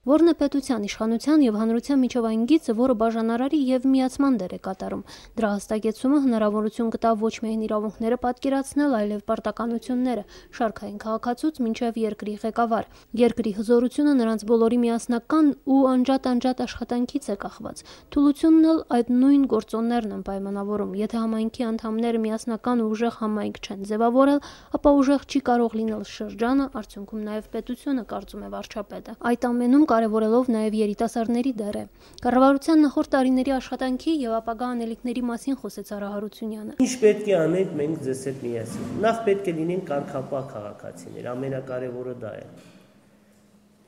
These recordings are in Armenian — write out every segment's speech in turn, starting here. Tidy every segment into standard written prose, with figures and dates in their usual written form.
Որն է պետության, իշխանության եւ հանրության միջև այն գիծը, որը բաժանարարի եւ միացման դեր է կատարում։ Դրա հստակեցումը հնարավորություն կտա ոչ միայն իրավունքները պատկերացնել, այլև պարտականությունները, շարքային քաղաքացուց մինչև երկրի ղեկավար։ Երկրի հզորությունը նրանց բոլորի միասնական ու անջատ աշխատանքից է կախված։ Թուլությունն էլ այդ նույն գործոններն են պայմանավորում։ Եթե համայնքի անդամները միասնական ու ուժեղ համայնք չեն ձևավորել, ապա ուժեղ չի կարող լինել շրջանը, արդյունքում նաեւ պետությունը, կարծում է վարչապետը։ Այդ ամենում կարևորելով նաև երիտասարդների դերը։ Կառավարության նախորդ տարիների աշխատանքի եւ ապագա անելիքների մասին խոսեց Արա Հարությունյանը։ Ինչ պետք է անենք մենք ձեզ հետ միասին։ Նախ պետք է լինենք կարգապահ քաղաքացիներ, ամենակարևորը դա է։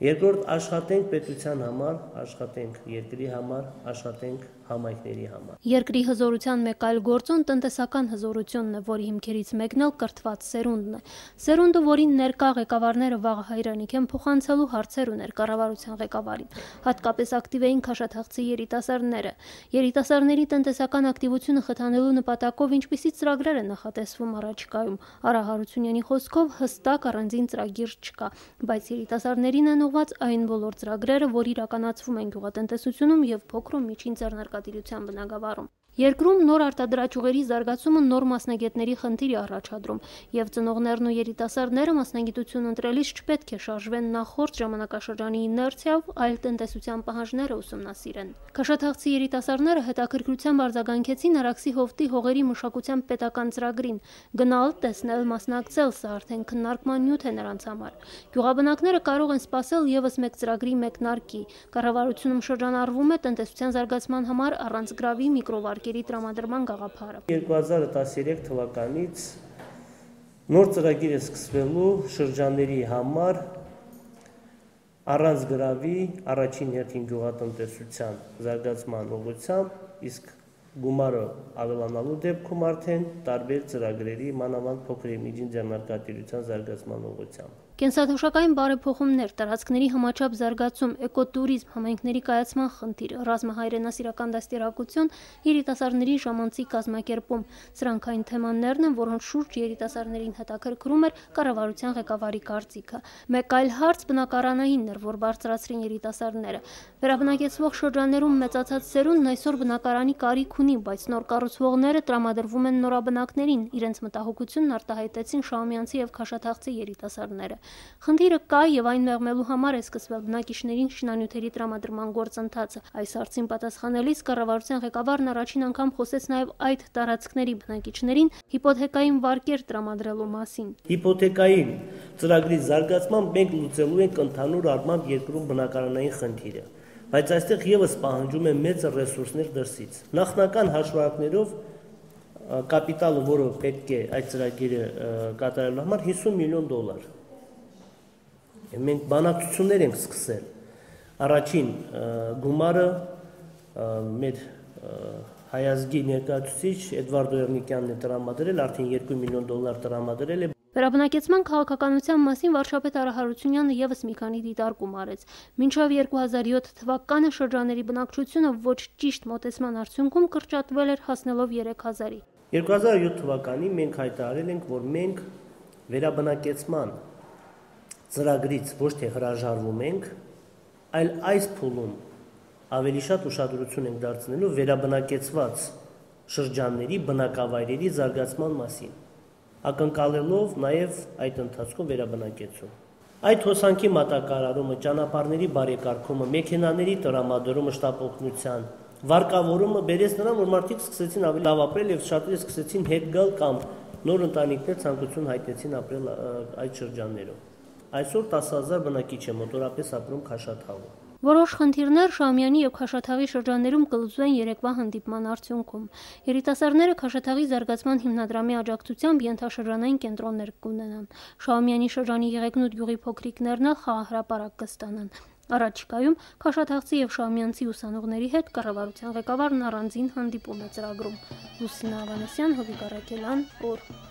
Երկրորդ, աշխատենք պետության համար, աշխատենք երկրի համար, աշխատենք համայնքների համար։ Երկրի հզորության մեկ այլ գործոն տնտեսական հզորությունն է, որի հիմքերից մեկն էլ կրթված սերունդն է։ Սերունդը, որին ներկա ղեկավարները վաղ հայրենիք են փոխանցելու հարցեր ուներ կառավարության ղեկավարին։ Հատկապես ակտիվ էին քաշաթաղցի երիտասարդները։ Երիտասարդների տնտեսական ակտիվությունը խթանելու նպատակով ինչպիսի ծրագրեր են նախատեսվում առաջիկայում։ Արա Հարությունյանի խոսքով հստակ առանձին ծրագիր չկա, բայց երիտասարդներին են ուղղված այն բոլոր ծրագրերը, որ իրականացվում են գյուղատնտեսությունում եւ փոքր ու միջին ձեռնարկատիրության բնագավառում։ Երկրում նոր արտադրաճյուղերի զարգացումը նոր մասնագետների խնդիր է առաջադրում, եւ ծնողներն ու երիտասարդները մասնագիտություն ընտրելիս չպետք է շարժվեն նախորդ ժամանակաշրջանի իներցիայով, այլ տնտեսության պահանջները ուսումնասիրեն։ Քաշաթաղցի երիտասարդները հետաքրքրությամբ արձագանքեցին Արաքսի հովտի հողերի մշակության պետական ծրագրին։ Գնալ, տեսնել, մասնակցել, սա արդեն քննարկման նյութ է նրանց համար։ Գյուղաբնակները կարող են սպասել եւս մեկ ծրագրի մեկնարկի։ Կառավարությունում շրջանառվում է տնտեսության զարգացման համար առանց գրավի միկրովարկերի տրամադրման գաղափարը։ 2013 թվականից նոր ծրագիր է սկսվելու շրջանների համար առանց գրավի առաջին հերթին գյուղատնտեսության զարգացման ուղղությամբ, իսկ գումարը ավելանալու դեպքում արդեն տարբեր ծրագրերի, մանավանդ փոքր եւ միջին ձեռնարկատիրության զարգացման ուղղությամբ։ Կենսաթոշակային բարեփոխումներ, տարածքների համաչափ զարգացում, էկոտուրիզմ, համայնքների կայացման խնդիր, ռազմահայրենասիրական դաստիարակություն, երիտասարդների ժամանցի կազմակերպում։ Սրանք այն թեմաներն են, որոնց շուրջ երիտասարդներին հետաքրքրում էր կառավարության ղեկավարի կարծիքը։ Մեկ այլ հարց բնակարանայինն էր, որ բարձրացրին երիտասարդները։ Վերաբնակեցվող շրջաններում մեծացած սերունդն այսօր բնակարանի կարիք ունի, բայց նոր կառուցվողները տրամադրվում են նորաբնակներին։ Իրենց մտահոգությունն արտահայտեցին շահումյանցի եւ քաշաթաղցի երիտասարդները։ Խնդիրը կա եւ այն մեղմելու համար է սկսվել բնակիչներին շինանյութերի տրամադրման գործընթացը։ Այս հարցին պատասխանելիս կառավարության ղեկավարն առաջին անգամ խոսեց նաեւ այդ տարածքների բնակիչներին հիպոթեկային վարկեր տրամադրելու մասին։ Հիպոթեկային ծրագրի զարգացմամբ մենք լուծելու ենք ընդհանուր առմամբ երկրում բնակարանային խնդիրը, բայց այստեղ եւս պահանջում է մեծ ռեսուրսներ դրսից։ Նախնական հաշվարկներով կապիտալը, որը պետք է այդ ծրագիրը կատարելու համար, $50 միլիոն։ Մենք բանակցություններ ենք սկսել։ Առաջին գումարը մեր հայազգի ներկայացուցիչ Էդվարդո Էրնիկյանն է տրամադրել, արդեն $2 միլիոն տրամադրել է։ Վերաբնակեցման քաղաքականության մասին վարչապետ Արա Հարությունյանը եւս մի քանի դիտարկում արեց։ Մինչև 2007 թվականը շրջանների բնակչությունը ոչ ճիշտ մոտեցման արդյունքում կրճատվել էր հասնելով 3000-ի։ 2007 թվականին մենք հայտարարել ենք, որ մենք վերաբնակեցման ծրագրից ոչ թե հրաժարվում ենք, այլ այս փուլում ավելի շատ ուշադրություն ենք դարձնելու վերաբնակեցված շրջանների բնակավայրերի զարգացման մասին, ակնկալելով նաև այդ ընթացքում վերաբնակեցում։ Այդ հոսանքի մատակարարումը, ճանապարհների բարեկարգումը, մեքենաների տրամադրումը շտապօգնության, վարկավորումը բերեց նրան, որ մարդիկ սկսեցին ավելի լավ ապրել եւ շատերը սկսեցին հետ գալ կամ նոր ընտանիքներ ցանկություն հայտնեցին ապրել այդ շրջաններում։ Այսօր 10,000 բնակիչ է մոտորապես ապրում Քաշաթաղում։ Որոշ խնդիրներ Շահումյանի եւ Քաշաթաղի շրջաններում կլուծվեն երեկվա հանդիպման արդյունքում։ Երիտասարդները Քաշաթաղի զարգացման հիմնադրամի աջակցությամբ ենթաշրջանային կենտրոններ կունենան։ Շահումյանի շրջանի Եղեգնուտ գյուղի փոքրիկներն էլ խաղահրապարակ կստանան։ Առաջիկայում Քաշաթաղցի եւ Շահումյանցի ուսանողների հետ կառավարության ղեկավարն առանձին հանդիպում է ծրագրում։ Լուսինա Ավանեսյան, Հովիկ Արաքելյան, օր։